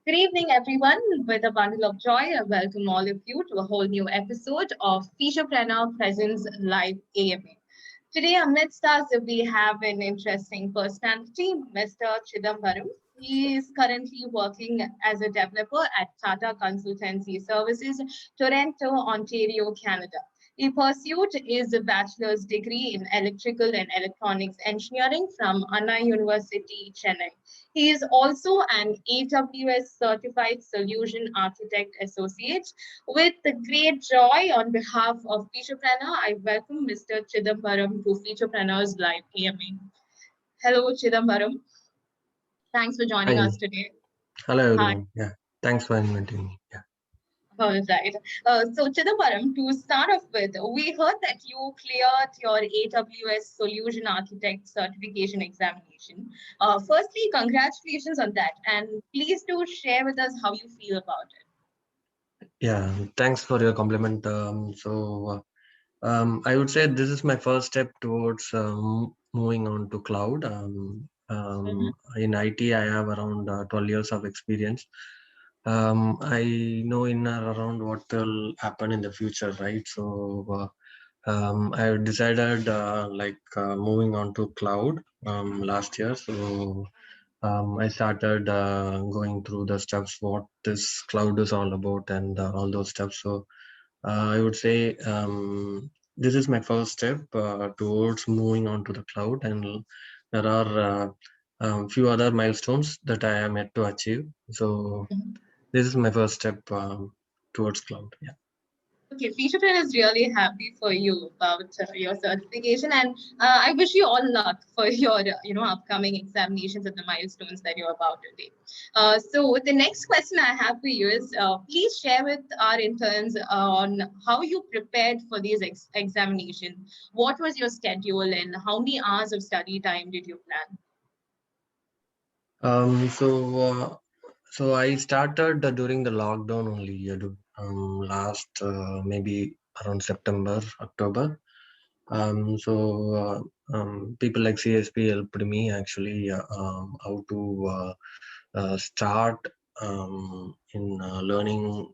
Good evening, everyone. With a bundle of joy, I welcome all of you to a whole new episode of Featurepreneur Presence Live AMA. Today, amidst us, we have an interesting personality, Mr. Chidambaram. He is currently working as a developer at Tata Consultancy Services, Toronto, Ontario, Canada. He pursued his bachelor's degree in electrical and electronics engineering from Anna University, Chennai. He is also an AWS Certified Solution Architect Associate. With great joy on behalf of Featurepreneur, I welcome Mr. Chidambaram to Featurepreneurs Live AMA. Hello, Chidambaram. Thanks for joining Hi, us today. hello Hi. everyone. Yeah, thanks for inviting me. Yeah, All right. So, Chidambaram, to start off with, we heard that you cleared your AWS Solution Architect certification examination. Firstly, congratulations on that. And please do share with us how you feel about it. yeah. Thanks for your compliment. I would say this is my first step towards moving on to cloud. Mhm. In IT, I have around 12 years of experience. I know in or around what will happen in the future, right? I decided moving on to cloud last year. I started going through the steps, what this cloud is all about, and all those steps. I would say this is my first step towards moving on to the cloud, and there are few other milestones that I am yet to achieve. So this is my first step towards cloud. Yeah. Okay, Featurepreneur is really happy for you about your certification, and I wish you all luck for your upcoming examinations and the milestones that you're about to take. So the next question I have for you is, please share with our interns on how you prepared for these examinations. What was your schedule, and how many hours of study time did you plan? Um, so, uh, so I started during the lockdown only, last maybe around September, October. People like CSP helped me actually how to start in learning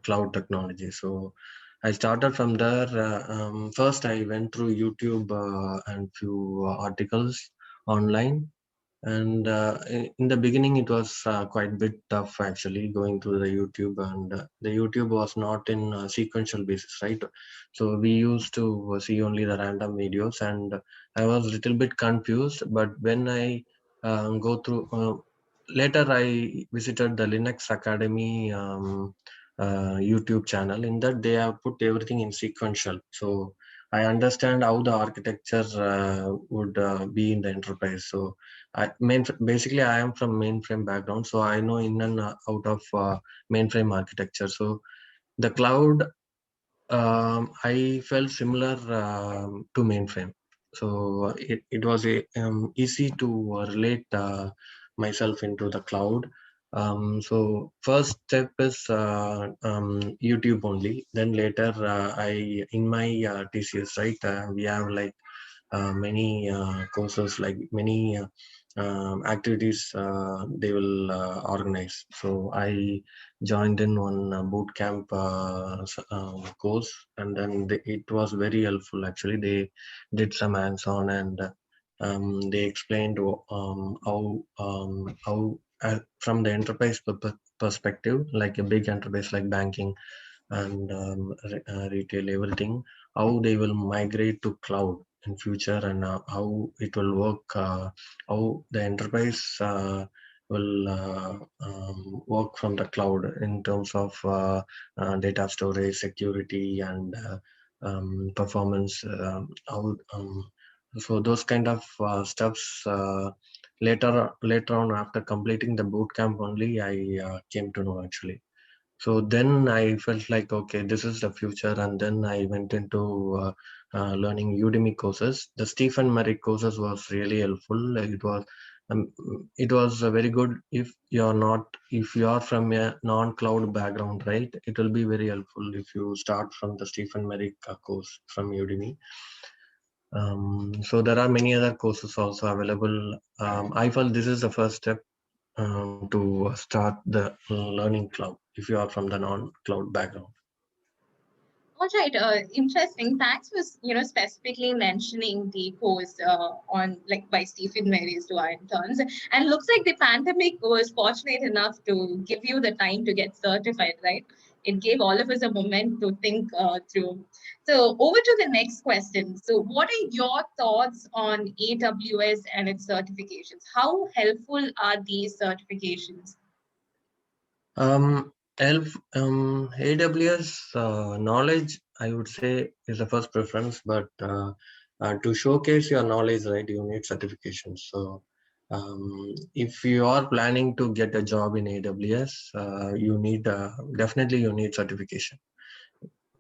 cloud technology. So I started from there. First, I went through YouTube and few articles online, and in the beginning it was quite bit tough actually going through the YouTube, and the YouTube was not in sequential basis, right? So we used to see only the random videos, and I was a little bit confused. But when I go through later, I visited the Linux Academy YouTube channel. In that, they have put everything in sequential, so I understand how the architecture would be in the enterprise. So basically I am from mainframe background, so I know in and out of mainframe architecture. So the cloud, I felt similar to mainframe. So it was easy to relate myself into the cloud. So first step is YouTube only. Then later, I in my TCS, right, we have like many courses, like many activities they will organize. So I joined in one boot camp course, and then it was very helpful actually. They did some hands-on, and they explained how from the enterprise perspective, like a big enterprise like banking and retail, everything, how they will migrate to cloud in future, and how it will work, how the enterprise will work from the cloud in terms of data storage, security, and performance. So those kind of steps, later on, after completing the boot camp only, I came to know actually. So then I felt like, okay, this is the future. And then I went into learning Udemy courses. The Stephen Merrick courses was really helpful. Um, it was very good if you are from a non-cloud background, right? It will be very helpful if you start from the Stephen Merrick course from Udemy. So there are many other courses also available. I felt this is the first step to start the learning cloud if you are from the non-cloud background. All right, interesting. Thanks for specifically mentioning the course on like by Stephen Mary's to our interns. And looks like the pandemic was fortunate enough to give you the time to get certified, right? It gave all of us a moment to think through. So over to the next question. So, what are your thoughts on AWS and its certifications? How helpful are these certifications? Um, AWS knowledge, I would say, is the first preference, but to showcase your knowledge, right, you need certifications. So, if you are planning to get a job in AWS, you need definitely you need certification.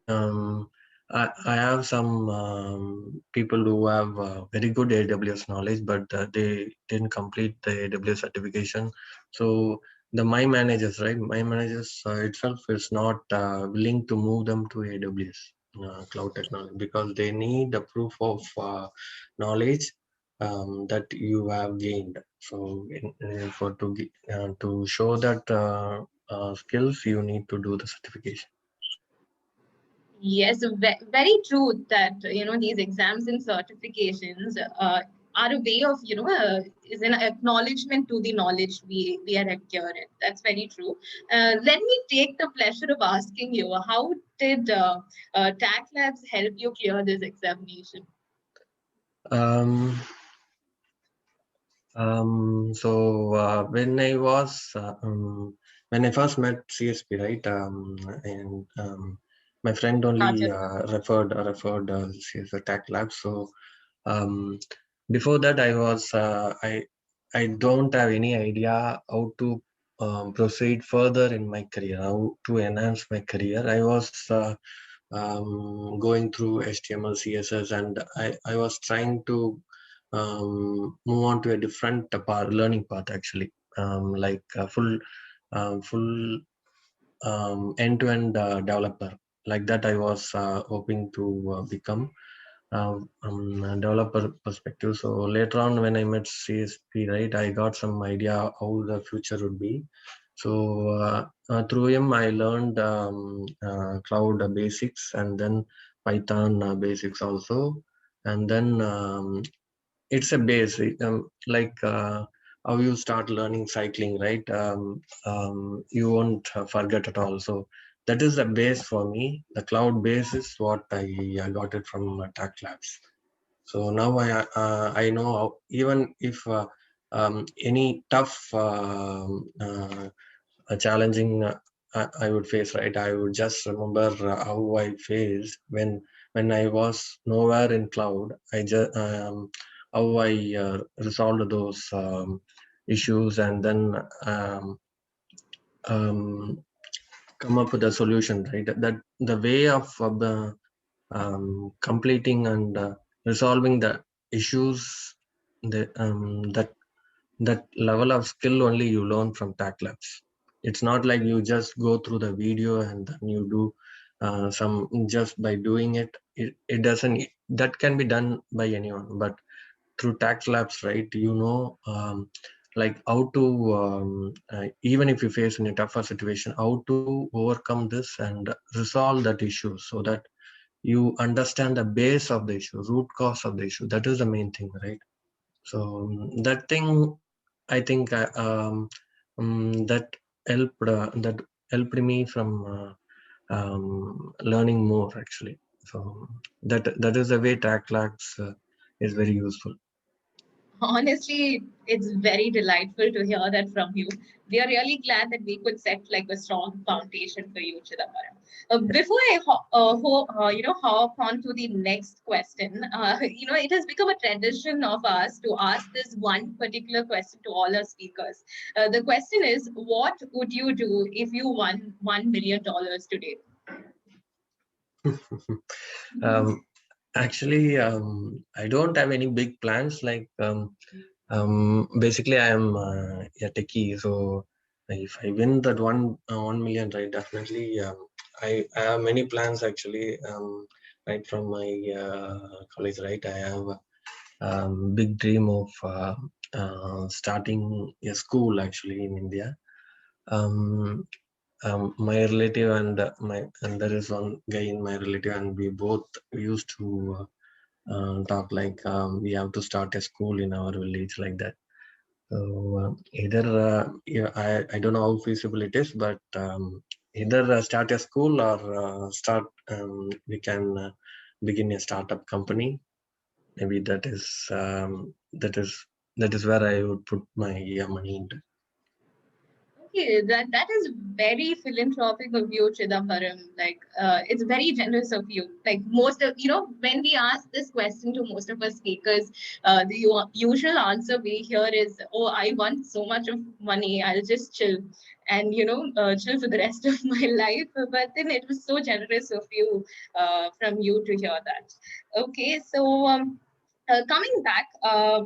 Um, I have some people who have very good AWS knowledge, but they didn't complete the AWS certification. So the my managers, right? My managers itself is not willing to move them to AWS cloud technology because they need a proof of knowledge that you have gained. So for to show that skills, you need to do the certification. Yes, very true that these exams and certifications are a way of is an acknowledgement to the knowledge we are acquiring. That's very true. Let me take the pleasure of asking you, how did TAC Labs help you clear this examination? Um, when I was when I first met CSP, right, and my friend only Rajan. referred CSP Tech Lab. So um, before that, I don't have any idea how to proceed further in my career, how to enhance my career. I was going through HTML, CSS, and I was trying to move on to a different learning path actually, like full end-to-end developer. Like that, I was hoping to become a developer perspective. So later on, when I met CSP, right, I got some idea how the future would be. So through him, I learned cloud basics and then Python basics also, and then it's a base like how you start learning cycling, right? You won't forget at all. So that is the base for me. The cloud base is what I got it from Tech Labs. So now I know how, even if any tough challenging I would face, right? I would just remember how I faced when I was nowhere in cloud. I just how I resolved those issues and then um, come up with a solution, right? That the way of completing and resolving the issues, that level of skill only you learn from Tech Labs. It's not like you just go through the video and then you do some just by doing it. It doesn't. That can be done by anyone, but through Tax Labs, right? Like how to even if you face in a tougher situation, how to overcome this and resolve that issue so that you understand the base of the issue, root cause of the issue. That is the main thing, right? So that thing, I think, that helped me from learning more actually. So that is the way Tax Labs is very useful. Honestly, it's very delightful to hear that from you. We are really glad that we could set like a strong foundation for you, Chidambaram. Before I hop on to the next question, it has become a tradition of us to ask this one particular question to all our speakers. The question is, what would you do if you won $1 million today? um, Actually, I don't have any big plans. Like basically, I am a techie, so if I win that 1 million, right, definitely, I have many plans actually. Right from my college, right, I have big dream of starting a school actually in India. Um, my relative and there is one guy in my relative, and we both used to talk like we have to start a school in our village like that. So either yeah, I don't know how feasible it is, but either start a school or start we can begin a startup company. Maybe that is where I would put my money into. Okay, that is very philanthropic of you, Chidambaram. Like, it's very generous of you. Like most of when we ask this question to most of us speakers, the usual answer we hear is, "Oh, I want so much of money. I'll just chill and chill for the rest of my life." But then it was so generous of you, from you to hear that. Okay, so coming back. Uh,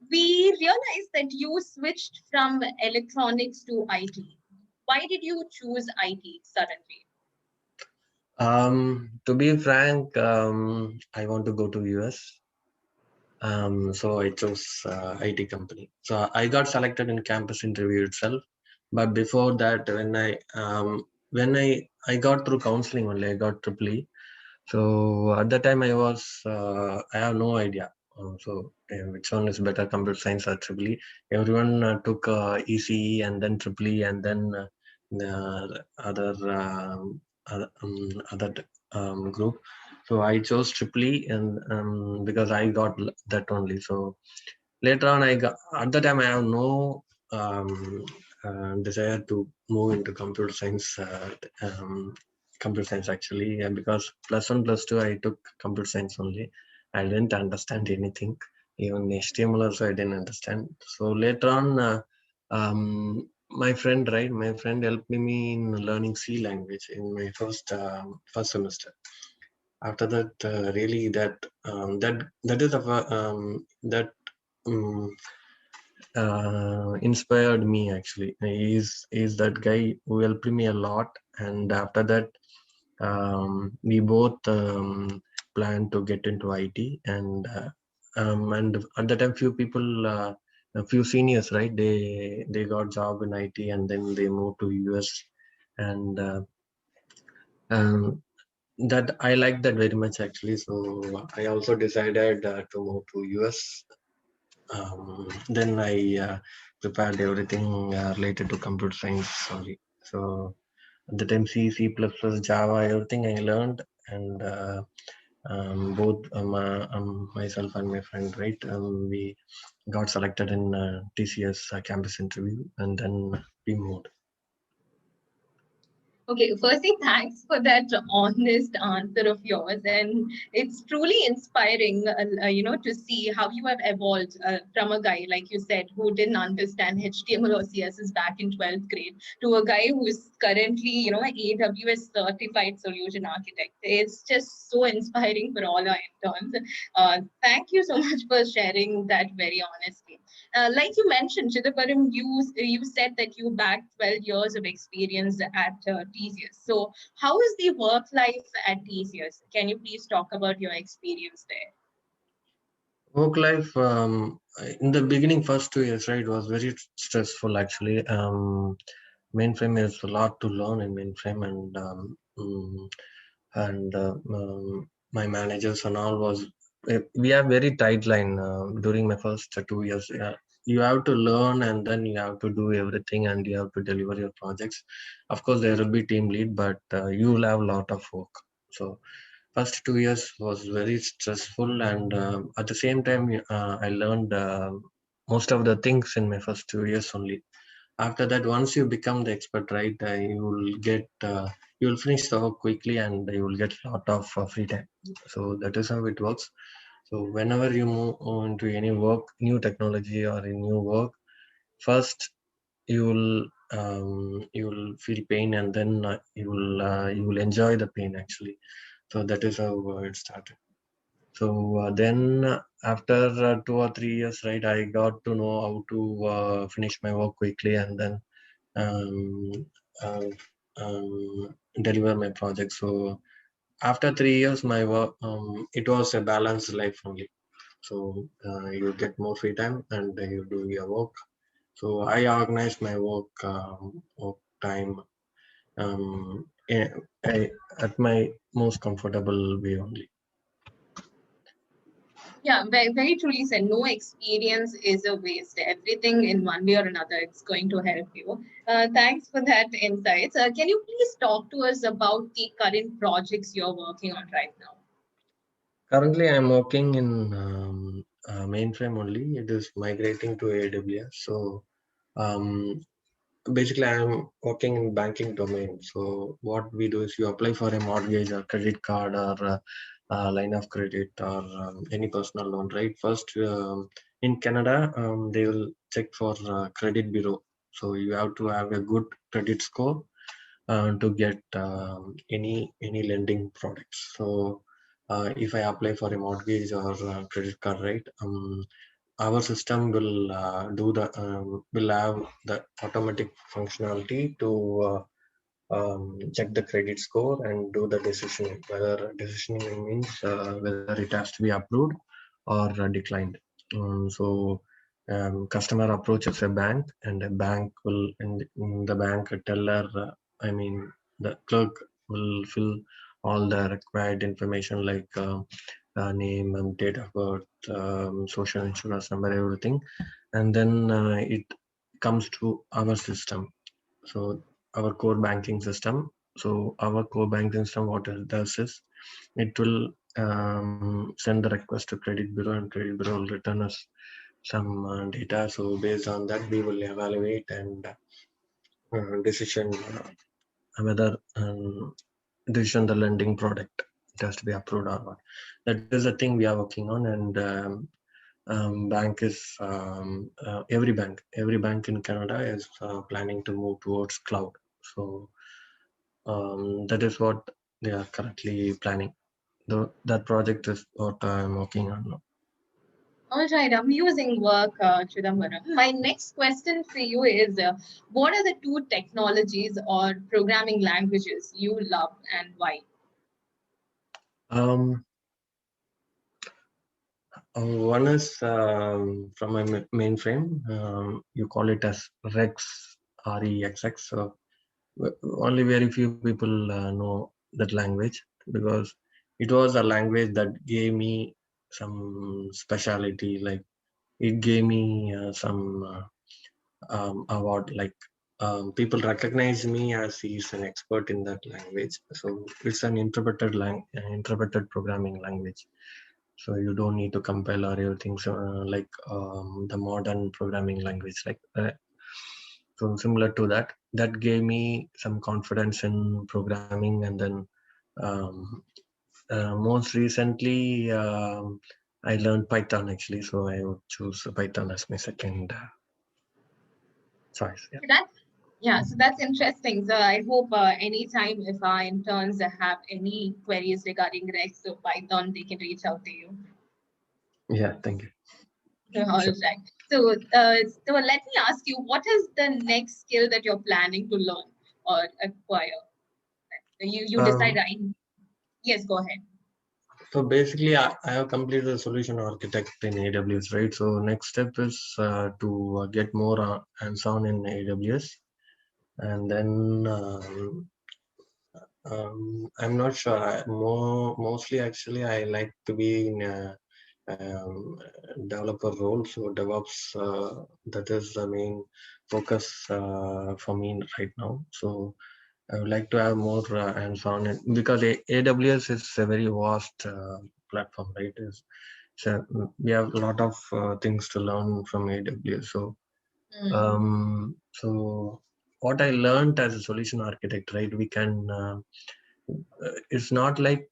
we realized that you switched from electronics to IT. Why did you choose IT suddenly? To be frank, I want to go to US. So I chose IT company. So I got selected in campus interview itself. But before that, when I got through counseling only, I got triple E. So at that time, I have no idea. Which one is better, computer science or triple E? Everyone took ECE and then triple E and then the other group. So I chose triple E and because I got that only. So later on, I got at the time I have no desire to move into computer science. Computer science actually, because plus one plus two I took computer science only. I didn't understand anything, even HTML also I didn't understand. So later on, my friend helped me in learning C language in my first semester. After that, really that is that um, inspired me actually. He's that guy who helped me a lot, and after that we both planned to get into IT, and at the time a few seniors, right, they got job in IT and then they moved to US. And um, that I like that very much actually. So I also decided to move to US. Then I prepared everything related to computer science only. So at the time, C++, Java, everything I learned, and both myself and my friend, right, we got selected in TCS campus interview, and then we moved. Okay, firstly, thanks for that honest answer of yours, and it's truly inspiring, to see how you have evolved from a guy like you said who didn't understand HTML or CSS back in 12th grade to a guy who is currently, AWS certified solution architect. It's just so inspiring for all our interns. Thank you so much for sharing that very honestly. Like you mentioned, Chidambaram, you said that you bagged 12 years of experience at TCS. So, how is the work life at TCS? Can you please talk about your experience there? Work life in the beginning, first 2 years, right, was very stressful actually. Mainframe is a lot to learn in mainframe, and my managers and all was we have very tight line during my first 2 years. You have to learn and then you have to do everything and you have to deliver your projects. Of course, there will be team lead, but you will have a lot of work. So first 2 years was very stressful, and at the same time, I learned most of the things in my first 2 years only. After that, once you become the expert, right, you will finish the work quickly and you will get a lot of free time. So that is how it works. So whenever you move into any work, new technology or a new work, first you will feel pain, and then you will enjoy the pain actually. So that is how it started. So then after 2 or 3 years, right, I got to know how to finish my work quickly and then um, uh, deliver my project. So after 3 years, my work it was a balanced life only. So you get more free time and you do your work. So I organize my work time um, eh, at my most comfortable way only. Yeah, very truly said. No experience is a waste. Everything in one way or another, it's going to help you. Thanks for that insights. Can you please talk to us about the current projects you're working on right now? Currently, I'm working in mainframe only. It is migrating to AWS. So um, basically, I'm working in banking domain. So what we do is you apply for a mortgage or credit card or line of credit or any personal loan, right? First, in Canada, they will check for credit bureau. So you have to have a good credit score to get any lending products. So if I apply for a mortgage or credit card, right? Our system will have the automatic functionality to check the credit score and do the decisioning. Whether decisioning means whether it has to be approved or declined. So customer approaches a bank, and a bank will in the bank teller. I mean, the clerk will fill all the required information like name and date of birth, social insurance number, everything, and then it comes to our system. So our core banking system. So our core banking system, what it does is it will send the request to credit bureau, and credit bureau will return us some data. So based on that, we will evaluate and decision whether decision the lending product it has to be approved or not. That is the thing we are working on, and bank is every bank in Canada is planning to move towards cloud. So that is what they are currently planning. That project is what I'm working on now. All right, amusing work, Chidambaram. My next question for you is what are the two technologies or programming languages you love and why? Um, One is from my mainframe. You call it as Rex, REXX. So only very few people know that language, because it was a language that gave me some speciality. Like it gave me some award. Like people recognize me as he's an expert in that language. So it's an interpreted programming language. So you don't need to compile or everything. So like the modern programming language, like so similar to that. That gave me some confidence in programming, and then um, most recently I learned Python actually. So I would choose Python as my second choice. Yeah. That Yeah, so that's interesting. So I hope anytime if our interns have any queries regarding Rex or Python, they can reach out to you. Yeah. Thank you. All Sure. right. So let me ask you, what is the next skill that you're planning to learn or acquire? You decide. Um, Yes, go ahead. so basically, I have completed the solution architect in AWS, right? So next step is to get more hands-on in AWS, and then I'm not sure. Mostly, actually, I like to be in a developer role. So DevOps, that is the main focus for me right now. So I would like to have more hands-on because AWS is a very vast platform, right? So we have a lot of things to learn from AWS. Mm, So what I learned as a solution architect, right? We can. It's not like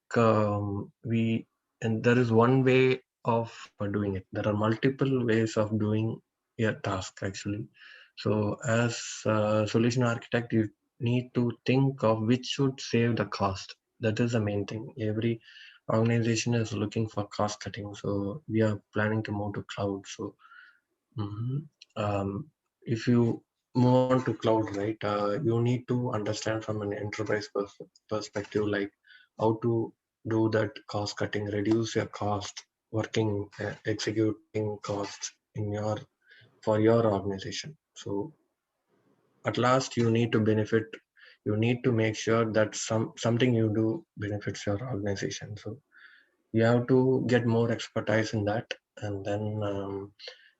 we and there is one way of doing it. There are multiple ways of doing a task actually. So as a solution architect, you need to think of which should save the cost. That is the main thing. Every organization is looking for cost cutting, so we are planning to move to cloud. So Mhm. If you move on to cloud, right, you need to understand from an enterprise perspective, like how to do that cost cutting, reduce your cost. working, executing costs in your for your organization. So at last you need to benefit, you need to make sure that something you do benefits your organization. So you have to get more expertise in that, and then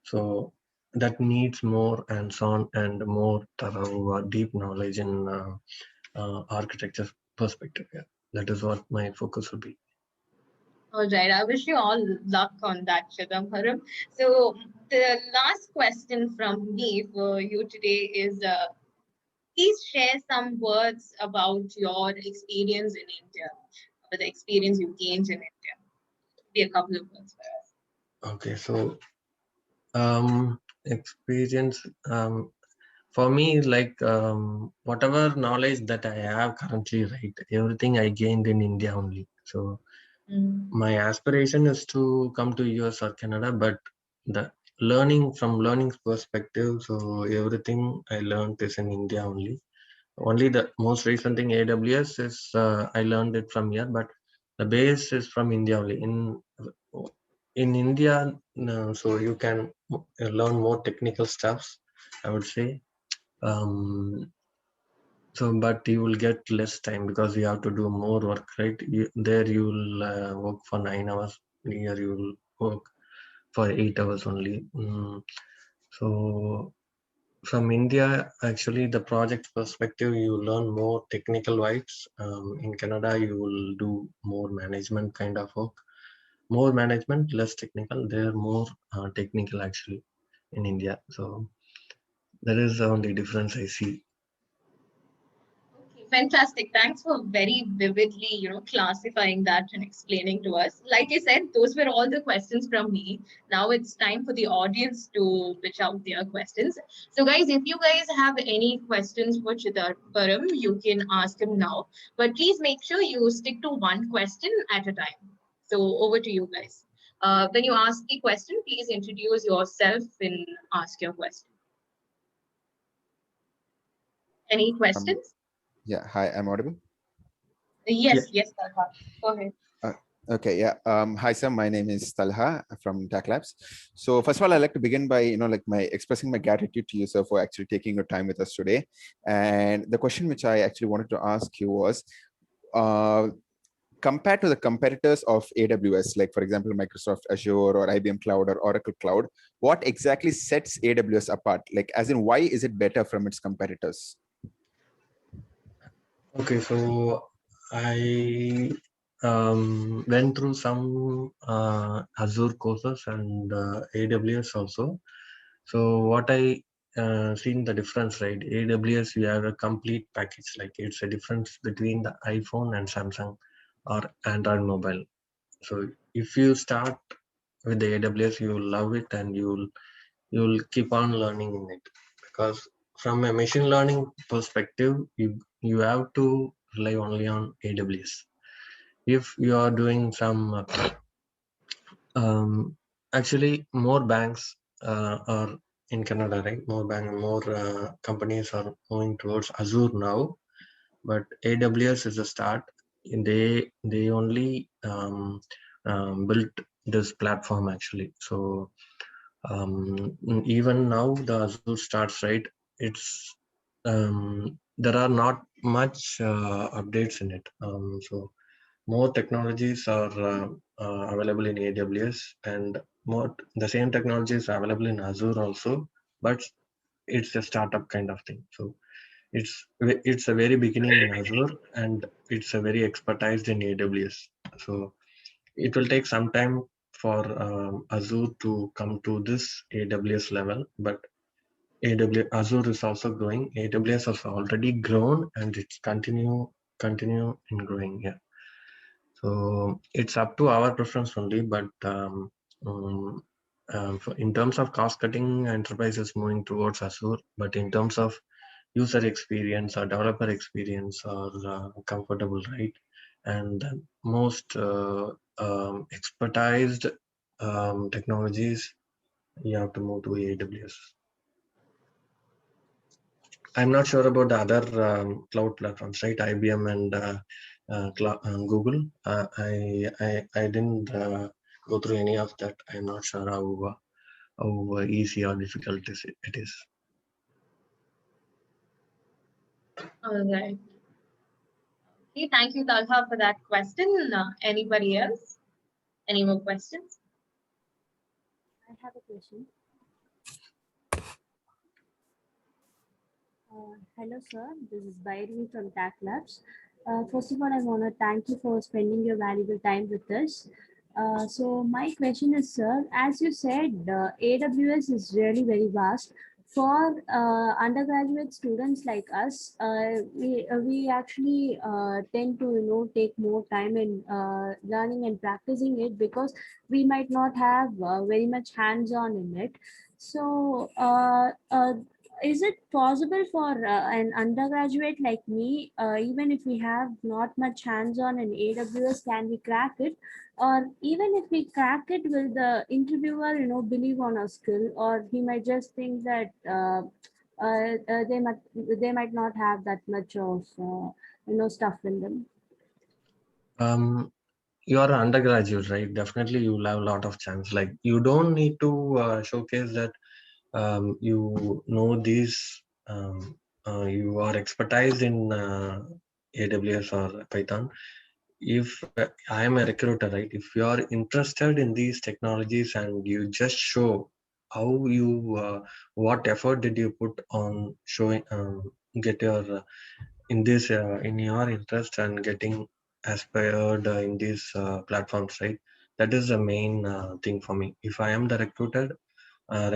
so that needs more hands-on and more thorough deep knowledge in architecture perspective. Yeah, that is what my focus will be. All right. I wish you all luck on that, Chidambaram. So the last question from me for you today is please share some words about your experience in India, or the experience you gained in India. Be a couple of words for us. Okay, so experience, for me, like whatever knowledge that I have currently, right, everything I gained in India only. So Mm. my aspiration is to come to US or Canada, but the learning perspective, so everything I learned is in India only. Only the most recent thing, AWS, is I learned it from here, but the base is from India only. In India, so you can learn more technical stuffs, I would say. um, so but you will get less time because you have to do more work, right? There you will work for 9 hours. Here you will work for 8 hours only. So from India, actually, the project perspective, you learn more technical vibes. In Canada, you will do more management kind of work. More management, less technical. They're more technical actually in India. So that is the only difference I see. Okay, fantastic. Thanks for very vividly, classifying that and explaining to us. Like I said, those were all the questions from me. Now it's time for the audience to pitch out their questions. So, guys, if you guys have any questions for Chidambaram, you can ask him now. But please make sure you stick to one question at a time. So, over to you guys. When you ask the question, please introduce yourself and ask your question. Any Um, questions? yeah, hi, I'm audible. Yeah. Yes, yes, Talha. Go ahead. Uh, okay, yeah. Hi, sir. My name is Talha from Tech Labs. So first of all, I'd like to begin by, like my expressing my gratitude to you, sir, for actually taking your time with us today. And the question which I actually wanted to ask you was, uh, compared to the competitors of AWS, like for example, Microsoft Azure or IBM Cloud or Oracle Cloud, what exactly sets AWS apart? Like, as in, why is it better from its competitors? Okay, so I went through some Azure courses and AWS also. So what I seen the difference, right? AWS, you have a complete package. Like it's a difference between the iPhone and Samsung or Android mobile. So if you start with the AWS, you will love it and you'll keep on learning in it, because from a machine learning perspective, you have to rely only on AWS. If you are doing some actually more banks are in Canada, right? More companies are moving towards Azure now, but AWS is a start. They only built this platform actually. So even now the Azure starts, right? It's there are not much updates in it. So more technologies are available in AWS, and more the same technology is available in Azure also, but it's a startup kind of thing. So it's a very beginning in Azure, and it's a very expertised in AWS. So it will take some time for Azure to come to this AWS level, but Azure is also growing. AWS has already grown, and it's continue in growing. Yeah. So it's up to our preference only, but um, in terms of cost cutting, enterprise is moving towards Azure, but in terms of user experience or developer experience or comfortable, right? And most expertised technologies, you have to move to AWS. I'm not sure about the other cloud platforms, right? IBM and Google. I didn't go through any of that. I'm not sure how easy or difficult it is. All right. Okay, thank you, Talha, for that question. Anybody else? Any more questions? I have a question. Hello, sir. This is Bhairavi from TAC Labs. First of all, I want to thank you for spending your valuable time with us. So my question is, sir, as you said, AWS is really very vast. For undergraduate students like us, we actually tend to take more time in learning and practicing it because we might not have very much hands-on in it. So is it possible for an undergraduate like me, even if we have not much hands-on in AWS, can we crack it? Or even if we crack it, will the interviewer, believe on our skill, or he might just think that they might not have that much of stuff in them. You are an undergraduate, right? Definitely you will have a lot of chance. Like, you don't need to showcase that you know these, you are expertise in AWS or Python. If I am a recruiter, right, if you are interested in these technologies and you just show how you what effort did you put on showing, get your in this in your interest and getting aspired in these platforms, right? That is the main thing for me. If I am the recruiter, I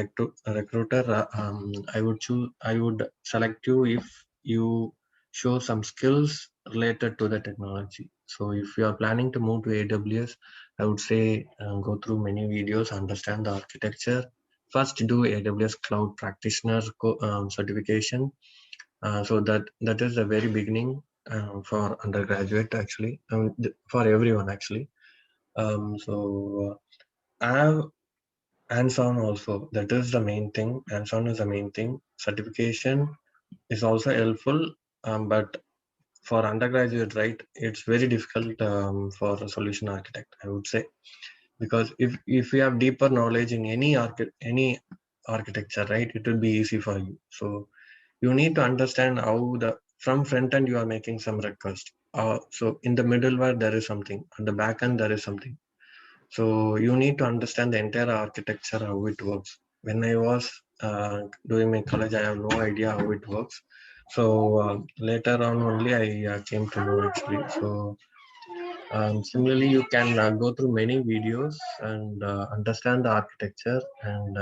would select you if you show some skills related to the technology. So if you are planning to move to AWS, I would say go through many videos, understand the architecture. First, do AWS Cloud Practitioner certification. So that is the very beginning for undergraduate, actually, for everyone actually. So I have hands-on also. That is the main thing. Hands-on is the main thing. Certification is also helpful, but for undergraduate, right, it's very difficult for a solution architect, I would say, because if you have deeper knowledge in any architecture, right, it will be easy for you. So you need to understand how from front end you are making some request. So in the middleware there is something, on the back end there is something. So you need to understand the entire architecture, how it works. When I was doing my college, I have no idea how it works. So later on only I came to know, actually. So similarly, you can go through many videos and understand the architecture. And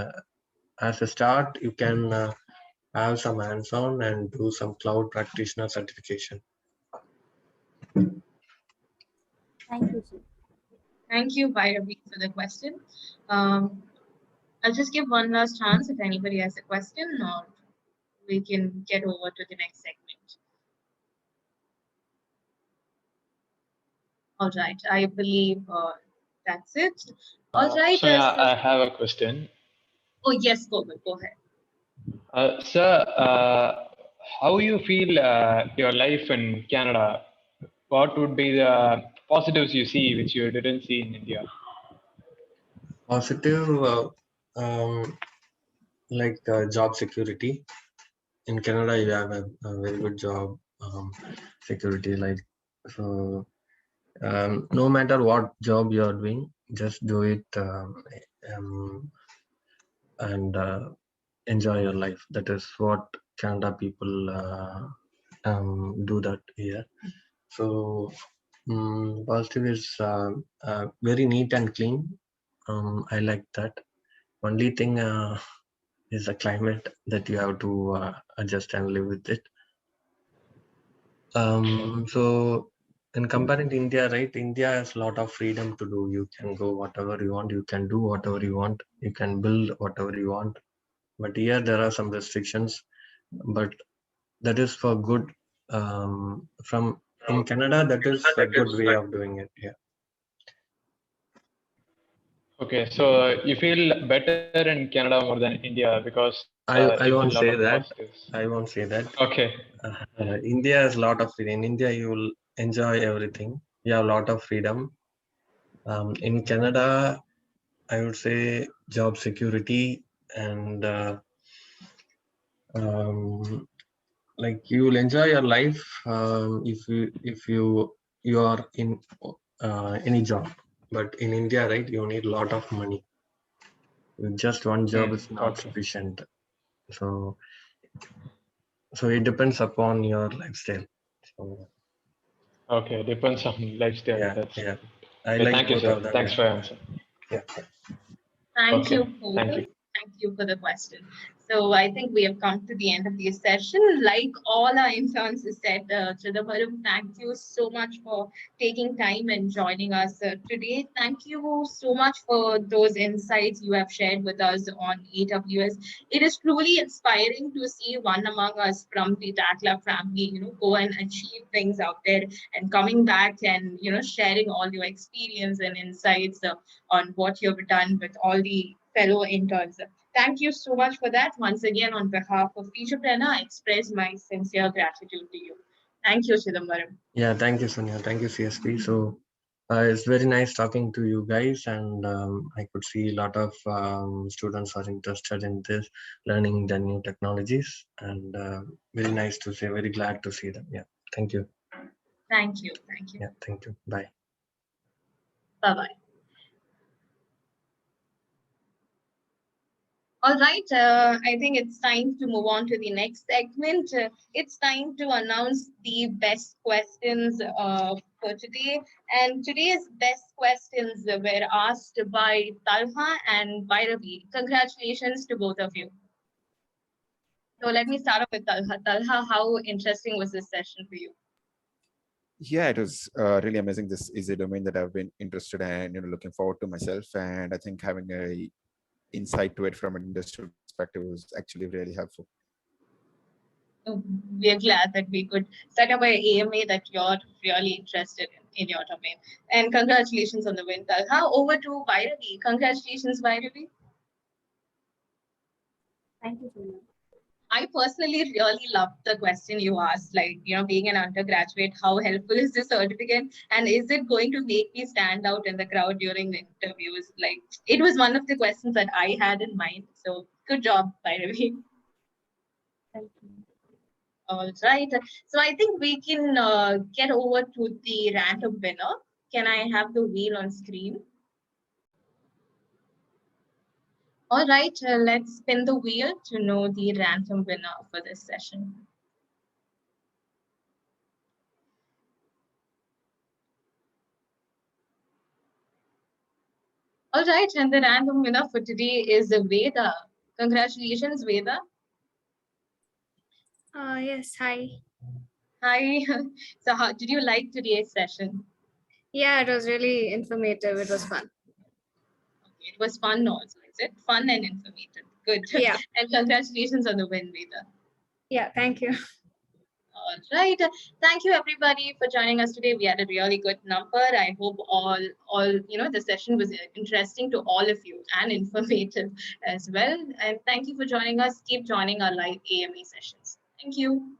as a start, you can have some hands-on and do some cloud practitioner certification. Thank you, sir. Thank you, Bhairavi, for the question. I'll just give one last chance if anybody has a question, or we can get over to the next segment. All right, I believe that's it. All right. So yeah, I have a question. Oh, yes, go ahead. Sir, how you feel your life in Canada? What would be the positives you see which you didn't see in India? Positive, like job security. In Canada, you have a very good job security. Like, so, no matter what job you are doing, just do it and enjoy your life. That is what Canada people do that here. So positive is very neat and clean. I like that. Only thing is the climate that you have to adjust and live with it. So in comparing to India, right, India has a lot of freedom to do. You can go whatever you want, you can do whatever you want, you can build whatever you want. But here there are some restrictions, but that is for good. From in Canada, that is a good way of doing it. Yeah. Okay, so you feel better in Canada more than India because I you feel won't a lot say of that. positives. I won't say that. Okay. India has a lot of freedom. In India, you will enjoy everything. You have a lot of freedom. In Canada, I would say job security and like you will enjoy your life if you are in any job. But in India, right, you need a lot of money. With just one job is not Okay. sufficient. So it depends upon your lifestyle. So Okay, depends on lifestyle. yeah, That's yeah. I okay. like Thank you, both sir. of them. Thanks Yeah, for your answer. yeah. Thank Okay, you both. thank you. Thank you for the question. So I think we have come to the end of the session. Like all our interns said, Chidambaram, thank you so much for taking time and joining us today. Thank you so much for those insights you have shared with us on AWS. It is truly inspiring to see one among us from the TACLA family, go and achieve things out there and coming back and, sharing all your experience and insights on what you've done with all the fellow interns. Thank you so much for that. Once again, on behalf of Featurepreneur, I express my sincere gratitude to you. Thank you, Chidambaram. Yeah, thank you, Sonia. Thank you, CSP. So it's very nice talking to you guys, and I could see a lot of students are interested in this, learning the new technologies, and very nice to see. Very glad to see them. Yeah, thank you. Thank you. Thank you. Yeah, thank you. Bye. Bye bye. All right, I think it's time to move on to the next segment. It's time to announce the best questions for today. And today's best questions were asked by Talha and Bhairavi. Congratulations to both of you. So let me start off with Talha. Talha, how interesting was this session for you? Yeah, it was really amazing. This is a domain that I've been interested in, looking forward to myself. And I think having a insight to it from an industry perspective was actually really helpful. We are glad that we could set up an AMA that you're really interested in your domain. And congratulations on the win, Talha. Over to Bhairavi. Congratulations, Bhairavi. Thank you so much. I personally really loved the question you asked, like, being an undergraduate, how helpful is this certificate? And is it going to make me stand out in the crowd during the interviews? Like, it was one of the questions that I had in mind. So good job, Bhairavi. Thank you. All right. So I think we can get over to the random winner. Can I have the wheel on screen? All right. Let's spin the wheel to know the random winner for this session. All right, and the random winner for today is Veda. Congratulations, Veda. Yes, hi. Hi. So, how did you like today's session? Yeah, it was really informative. It was fun. Okay, it was fun also. Is it fun and informative? Good. Yeah. And congratulations on the win, Veda. Yeah, thank you. All right. Thank you everybody for joining us today. We had a really good number. I hope all the session was interesting to all of you and informative as well. And thank you for joining us. Keep joining our live AMA sessions. Thank you.